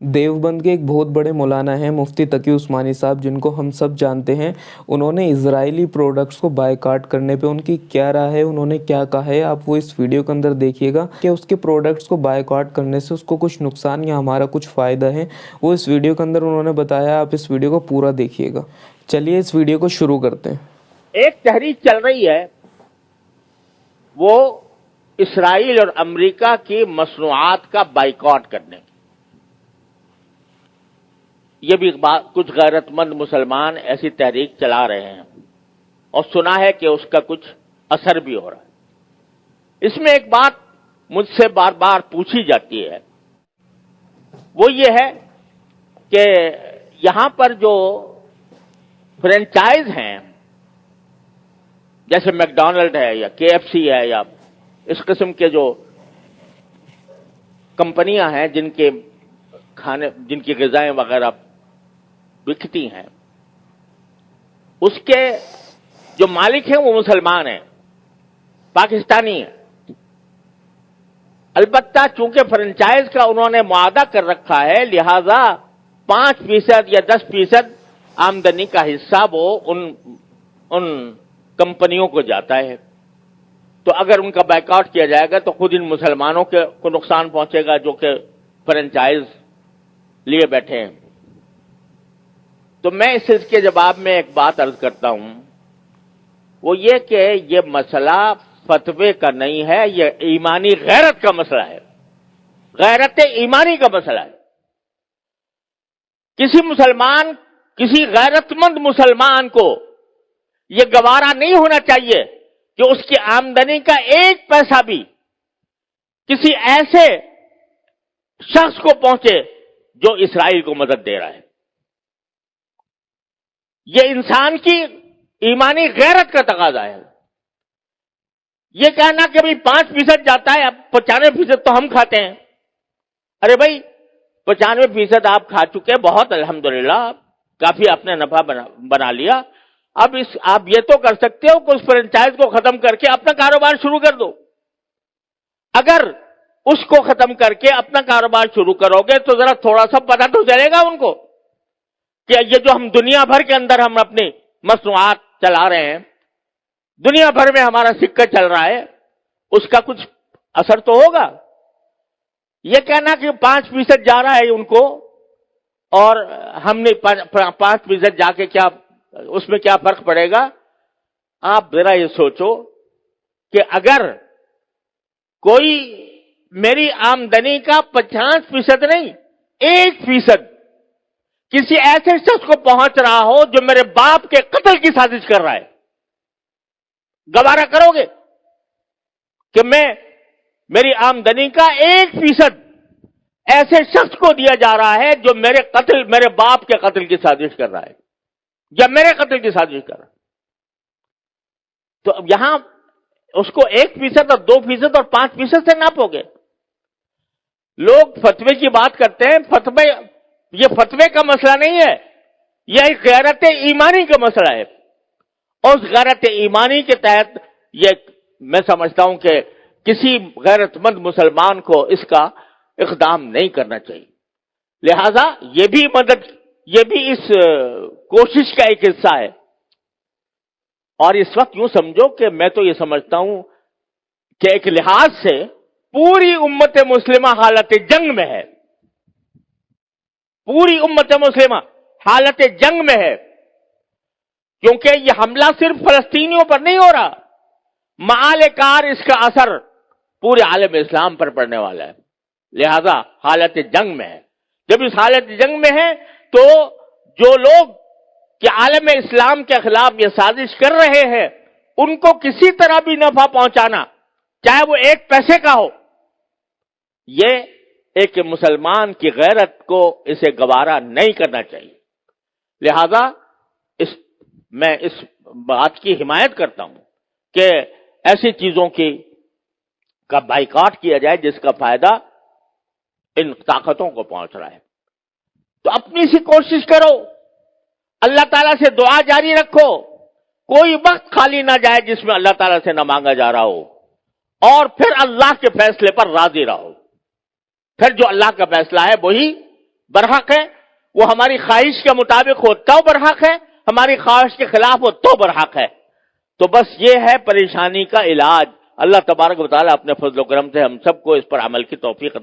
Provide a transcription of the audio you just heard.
دیوبند کے ایک بہت بڑے مولانا ہیں مفتی تقی عثمانی صاحب، جن کو ہم سب جانتے ہیں۔ انہوں نے اسرائیلی پروڈکٹس کو بائیکاٹ کرنے پہ ان کی کیا رائے ہے، انہوں نے کیا کہا ہے، آپ وہ اس ویڈیو کے اندر دیکھیے گا کہ اس کے پروڈکٹس کو بائیکاٹ کرنے سے اس کو کچھ نقصان یا ہمارا کچھ فائدہ ہے، وہ اس ویڈیو کے اندر انہوں نے بتایا۔ آپ اس ویڈیو کو پورا دیکھیے گا۔ چلیے اس ویڈیو کو شروع کرتے ہیں۔ ایک تحریک چل رہی ہے، وہ اسرائیل اور امریکہ کی مصنوعات کا بائیکاٹ کرنے کی۔ یہ بھی کچھ غیرت مند مسلمان ایسی تحریک چلا رہے ہیں اور سنا ہے کہ اس کا کچھ اثر بھی ہو رہا ہے۔ اس میں ایک بات مجھ سے بار بار پوچھی جاتی ہے، وہ یہ ہے کہ یہاں پر جو فرینچائز ہیں، جیسے میک ڈونلڈ ہے یا کے ایف سی ہے یا اس قسم کے جو کمپنیاں ہیں جن کی غذائیں وغیرہ بکتی ہیں، اس کے جو مالک ہیں وہ مسلمان ہیں، پاکستانی ہیں۔ البتہ چونکہ فرنچائز کا انہوں نے معاہدہ کر رکھا ہے، لہذا 5% یا 10% آمدنی کا حصہ وہ ان کمپنیوں کو جاتا ہے۔ تو اگر ان کا بائیکاٹ کیا جائے گا تو خود ان مسلمانوں کو نقصان پہنچے گا جو کہ فرنچائز لیے بیٹھے ہیں۔ تو میں اس کے جواب میں ایک بات عرض کرتا ہوں، وہ یہ کہ یہ مسئلہ فتوے کا نہیں ہے، یہ ایمانی غیرت کا مسئلہ ہے، غیرت ایمانی کا مسئلہ ہے۔ کسی غیرت مند مسلمان کو یہ گوارا نہیں ہونا چاہیے کہ اس کی آمدنی کا 1 پیسہ بھی کسی ایسے شخص کو پہنچے جو اسرائیل کو مدد دے رہا ہے۔ یہ انسان کی ایمانی غیرت کا تقاضا ہے۔ یہ کہنا کہ بھئی 5% جاتا ہے، اب 95% تو ہم کھاتے ہیں۔ ارے بھائی 95% آپ کھا چکے، بہت الحمدللہ، کافی آپ نے نفع بنا لیا۔ اب آپ یہ تو کر سکتے ہو کہ اس فرنچائز کو ختم کر کے اپنا کاروبار شروع کر دو۔ اگر اس کو ختم کر کے اپنا کاروبار شروع کرو گے تو ذرا تھوڑا سا پتہ تو چلے گا ان کو کہ یہ جو ہم دنیا بھر کے اندر ہم اپنی مصنوعات چلا رہے ہیں، دنیا بھر میں ہمارا سکہ چل رہا ہے، اس کا کچھ اثر تو ہوگا۔ یہ کہنا کہ 5% جا رہا ہے ان کو اور ہم نے 5% جا کے کیا اس میں کیا فرق پڑے گا؟ آپ ذرا یہ سوچو کہ اگر کوئی میری آمدنی کا 50% نہیں 1% کسی ایسے شخص کو پہنچ رہا ہو جو میرے باپ کے قتل کی سازش کر رہا ہے، گوارا کرو گے کہ میری آمدنی کا 1% ایسے شخص کو دیا جا رہا ہے جو میرے باپ کے قتل کی سازش کر رہا ہے یا میرے قتل کی سازش کر رہا ہے؟ تو اب یہاں اس کو 1% اور 2% اور 5% سے ناپو گے۔ لوگ فتوے کی بات کرتے ہیں، یہ فتوے کا مسئلہ نہیں ہے، یہ ایک غیرت ایمانی کا مسئلہ ہے۔ اور اس غیرت ایمانی کے تحت یہ میں سمجھتا ہوں کہ کسی غیرت مند مسلمان کو اس کا اقدام نہیں کرنا چاہیے۔ لہذا یہ بھی اس کوشش کا ایک حصہ ہے۔ اور اس وقت یوں سمجھو کہ میں تو یہ سمجھتا ہوں کہ ایک لحاظ سے پوری امت مسلمہ حالت جنگ میں ہے، پوری امت مسلمہ حالت جنگ میں ہے، کیونکہ یہ حملہ صرف فلسطینیوں پر نہیں ہو رہا، معال کار اس کا اثر پورے عالم اسلام پر پڑنے والا ہے۔ لہذا حالت جنگ میں ہے۔ جب اس حالت جنگ میں ہے تو جو لوگ کہ عالم اسلام کے خلاف یہ سازش کر رہے ہیں ان کو کسی طرح بھی نفع پہنچانا، چاہے وہ 1 پیسے کا ہو، یہ ایک مسلمان کی غیرت کو اسے گوارا نہیں کرنا چاہیے۔ لہذا میں اس بات کی حمایت کرتا ہوں کہ ایسی چیزوں کا بائیکاٹ کیا جائے جس کا فائدہ ان طاقتوں کو پہنچ رہا ہے۔ تو اپنی سی کوشش کرو، اللہ تعالیٰ سے دعا جاری رکھو، کوئی وقت خالی نہ جائے جس میں اللہ تعالیٰ سے نہ مانگا جا رہا ہو، اور پھر اللہ کے فیصلے پر راضی رہو۔ پھر جو اللہ کا فیصلہ ہے وہی برحق ہے، وہ ہماری خواہش کے مطابق ہو تو برحق ہے، ہماری خواہش کے خلاف ہو تو برحق ہے. تو بس یہ ہے پریشانی کا علاج. اللہ تبارک و تعالیٰ اپنے فضل و کرم سے ہم سب کو اس پر عمل کی توفیق عطا